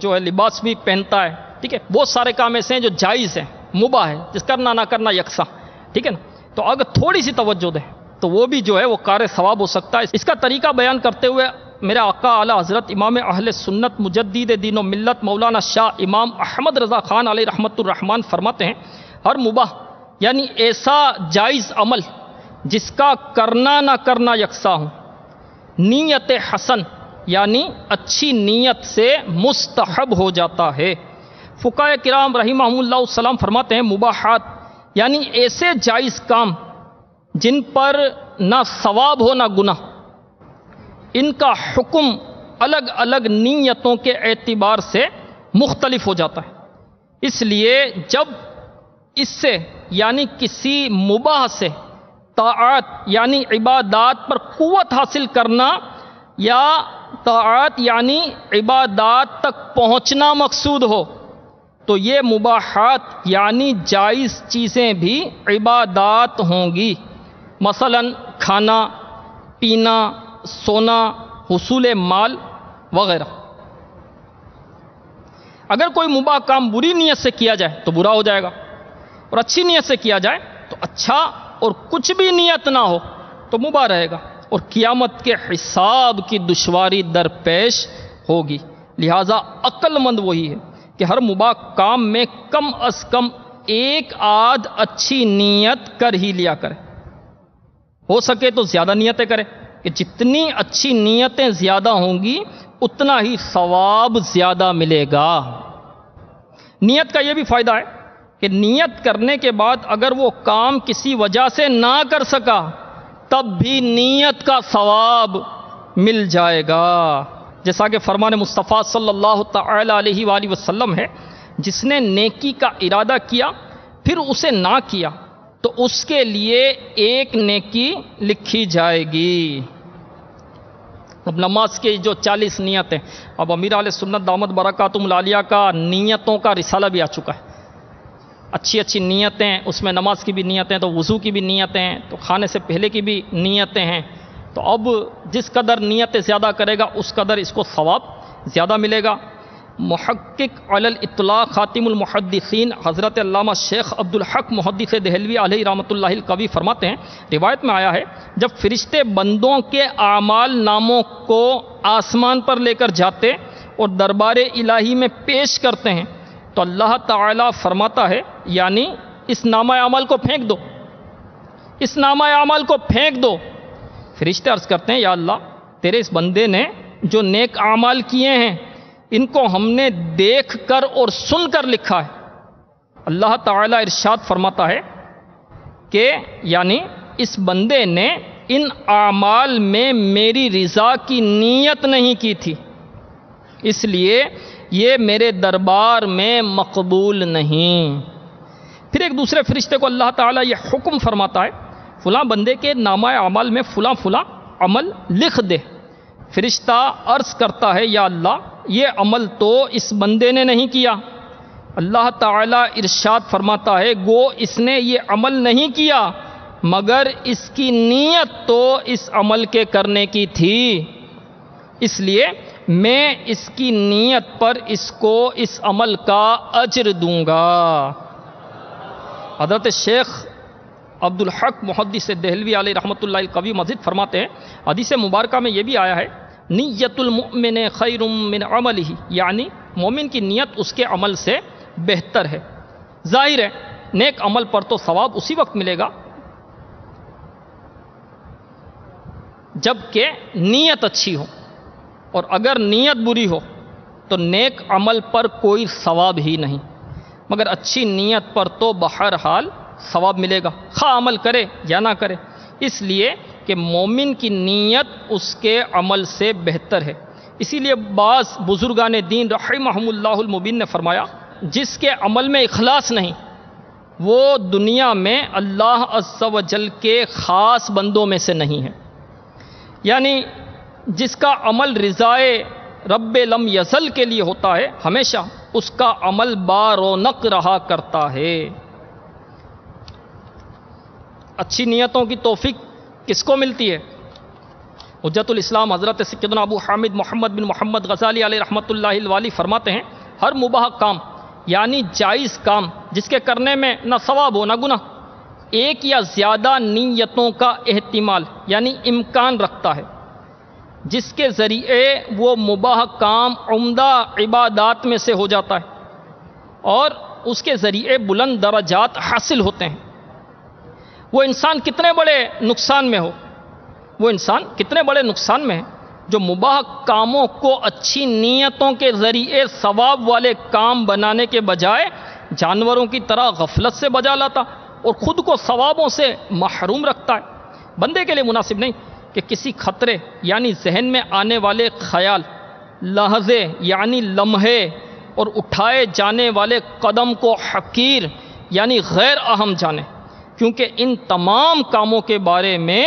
Speaker 1: جو ہے لباس بھی پہنتا ہے، ٹھیک ہے؟ بہت سارے کام ایسے ہیں جو جائز ہیں، مباح ہے، جس کرنا نہ کرنا یکساں، ٹھیک ہے نا؟ تو اگر تھوڑی سی توجہ دیں تو وہ بھی جو ہے وہ کار ثواب ہو سکتا ہے۔ اس کا طریقہ بیان کرتے ہوئے میرا آقا اعلیٰ حضرت امام اہل سنت مجدد دین و ملت مولانا شاہ امام احمد رضا خان علیہ رحمت الرحمن فرماتے ہیں، ہر مباح یعنی ایسا جائز عمل جس کا کرنا نہ کرنا یکساں ہو، نیت حسن یعنی اچھی نیت سے مستحب ہو جاتا ہے۔ فقہاء کرام رحمہم اللہ السلام فرماتے ہیں، مباحات یعنی ایسے جائز کام جن پر نہ ثواب ہو نہ گناہ، ان کا حکم الگ الگ نیتوں کے اعتبار سے مختلف ہو جاتا ہے۔ اس لیے جب اس سے یعنی کسی مباح سے طاعات یعنی عبادات پر قوت حاصل کرنا یا طاعات یعنی عبادات تک پہنچنا مقصود ہو تو یہ مباحات یعنی جائز چیزیں بھی عبادات ہوں گی، مثلا کھانا پینا، سونا، حصول مال وغیرہ۔ اگر کوئی مباح کام بری نیت سے کیا جائے تو برا ہو جائے گا، اور اچھی نیت سے کیا جائے تو اچھا، اور کچھ بھی نیت نہ ہو تو مباح رہے گا، اور قیامت کے حساب کی دشواری درپیش ہوگی۔ لہذا عقل مند وہی ہے کہ ہر مباح کام میں کم از کم ایک آدھ اچھی نیت کر ہی لیا کرے، ہو سکے تو زیادہ نیتیں کرے، کہ جتنی اچھی نیتیں زیادہ ہوں گی اتنا ہی ثواب زیادہ ملے گا۔ نیت کا یہ بھی فائدہ ہے کہ نیت کرنے کے بعد اگر وہ کام کسی وجہ سے نہ کر سکا تب بھی نیت کا ثواب مل جائے گا، جیسا کہ فرمان مصطفیٰ صلی اللہ تعالی علیہ وآلہ وسلم ہے، جس نے نیکی کا ارادہ کیا پھر اسے نہ کیا تو اس کے لیے ایک نیکی لکھی جائے گی۔ اب نماز کی جو 40 نیتیں، اب امیر علیہ سنت دامت برکاتہم العالیہ کا نیتوں کا رسالہ بھی آ چکا ہے، اچھی اچھی نیتیں، اس میں نماز کی بھی نیتیں، تو وضو کی بھی نیتیں، تو کھانے سے پہلے کی بھی نیتیں ہیں۔ تو اب جس قدر نیتیں زیادہ کرے گا اس قدر اس کو ثواب زیادہ ملے گا۔ محقق علی الاطلاق خاتم المحدثین حضرت علامہ شیخ عبدالحق محدث دہلوی علیہ رحمۃ اللہ القوی فرماتے ہیں، روایت میں آیا ہے، جب فرشتے بندوں کے اعمال ناموں کو آسمان پر لے کر جاتے اور دربار الہی میں پیش کرتے ہیں تو اللہ تعالیٰ فرماتا ہے، یعنی اس نامہ اعمال کو پھینک دو، اس نامہ اعمال کو پھینک دو۔ فرشتے عرض کرتے ہیں یا اللہ تیرے اس بندے نے جو نیک اعمال کیے ہیں ان کو ہم نے دیکھ کر اور سن کر لکھا ہے۔ اللہ تعالی ارشاد فرماتا ہے کہ یعنی اس بندے نے ان اعمال میں میری رضا کی نیت نہیں کی تھی، اس لیے یہ میرے دربار میں مقبول نہیں۔ پھر ایک دوسرے فرشتے کو اللہ تعالیٰ یہ حکم فرماتا ہے فلاں بندے کے نامہ اعمال میں فلاں فلاں عمل لکھ دے۔ فرشتہ عرض کرتا ہے یا اللہ یہ عمل تو اس بندے نے نہیں کیا۔ اللہ تعالیٰ ارشاد فرماتا ہے گو اس نے یہ عمل نہیں کیا مگر اس کی نیت تو اس عمل کے کرنے کی تھی، اس لیے میں اس کی نیت پر اس کو اس عمل کا اجر دوں گا۔ حضرت شیخ عبدالحق محدث دہلوی علیہ رحمۃ اللہ القوی مزید فرماتے ہیں حدیث مبارکہ میں یہ بھی آیا ہے نیت المؤمن خیر من عملہ، یعنی مومن کی نیت اس کے عمل سے بہتر ہے۔ ظاہر ہے نیک عمل پر تو ثواب اسی وقت ملے گا جب کہ نیت اچھی ہو، اور اگر نیت بری ہو تو نیک عمل پر کوئی ثواب ہی نہیں، مگر اچھی نیت پر تو بہرحال ثواب ملے گا خواہ عمل کرے یا نہ کرے، اس لیے کہ مومن کی نیت اس کے عمل سے بہتر ہے۔ اسی لیے بعض بزرگان دین رحمہم اللہ المبین نے فرمایا جس کے عمل میں اخلاص نہیں وہ دنیا میں اللہ عز و جل کے خاص بندوں میں سے نہیں ہے، یعنی جس کا عمل رضائے رب لم یزل کے لیے ہوتا ہے ہمیشہ اس کا عمل بارونق رہا کرتا ہے۔ اچھی نیتوں کی توفیق کس کو ملتی ہے؟ حجت الاسلام حضرت سیدنا ابو حامد محمد بن محمد غزالی علیہ رحمۃ اللہ الوالی فرماتے ہیں ہر مباح کام یعنی جائز کام جس کے کرنے میں نہ ثواب ہو نہ گناہ، ایک یا زیادہ نیتوں کا احتمال یعنی امکان رکھتا ہے، جس کے ذریعے وہ مباح کام عمدہ عبادات میں سے ہو جاتا ہے اور اس کے ذریعے بلند درجات حاصل ہوتے ہیں۔ وہ انسان کتنے بڑے نقصان میں ہو، وہ انسان کتنے بڑے نقصان میں ہے جو مباح کاموں کو اچھی نیتوں کے ذریعے ثواب والے کام بنانے کے بجائے جانوروں کی طرح غفلت سے بجا لاتا اور خود کو ثوابوں سے محروم رکھتا ہے۔ بندے کے لیے مناسب نہیں کہ کسی خطرے یعنی ذہن میں آنے والے خیال، لحظے یعنی لمحے اور اٹھائے جانے والے قدم کو حقیر یعنی غیر اہم جانے، کیونکہ ان تمام کاموں کے بارے میں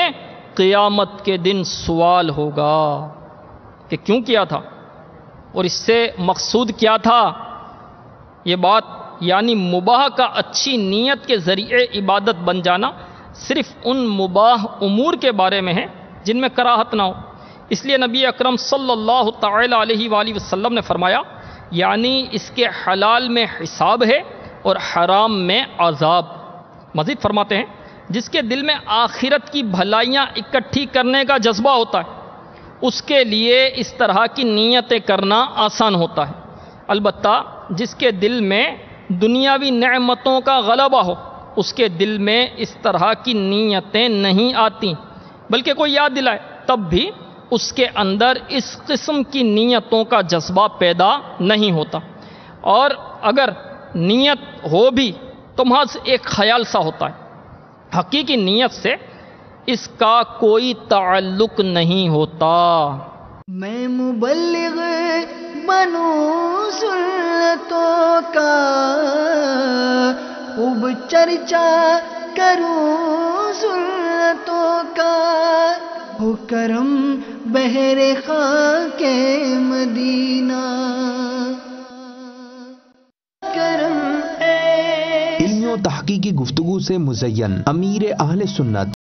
Speaker 1: قیامت کے دن سوال ہوگا کہ کیوں کیا تھا اور اس سے مقصود کیا تھا۔ یہ بات یعنی مباح کا اچھی نیت کے ذریعے عبادت بن جانا صرف ان مباح امور کے بارے میں ہے جن میں کراہت نہ ہو۔ اس لیے نبی اکرم صلی اللہ تعالی علیہ وآلہ وسلم نے فرمایا یعنی اس کے حلال میں حساب ہے اور حرام میں عذاب۔ مزید فرماتے ہیں جس کے دل میں آخرت کی بھلائیاں اکٹھی کرنے کا جذبہ ہوتا ہے اس کے لیے اس طرح کی نیتیں کرنا آسان ہوتا ہے، البتہ جس کے دل میں دنیاوی نعمتوں کا غلبہ ہو اس کے دل میں اس طرح کی نیتیں نہیں آتی، بلکہ کوئی یاد دلائے تب بھی اس کے اندر اس قسم کی نیتوں کا جذبہ پیدا نہیں ہوتا، اور اگر نیت ہو بھی تو محض ایک خیال سا ہوتا ہے، حقیقی نیت سے اس کا کوئی تعلق نہیں ہوتا۔
Speaker 2: میں مبلغ بنوں سنتوں کا خوب چرچا کروں سنتوں کا، ہو کرم بہر خاک مدینہ کرم۔
Speaker 3: علمی و تحقیقی گفتگو سے مزین امیر اہل سنت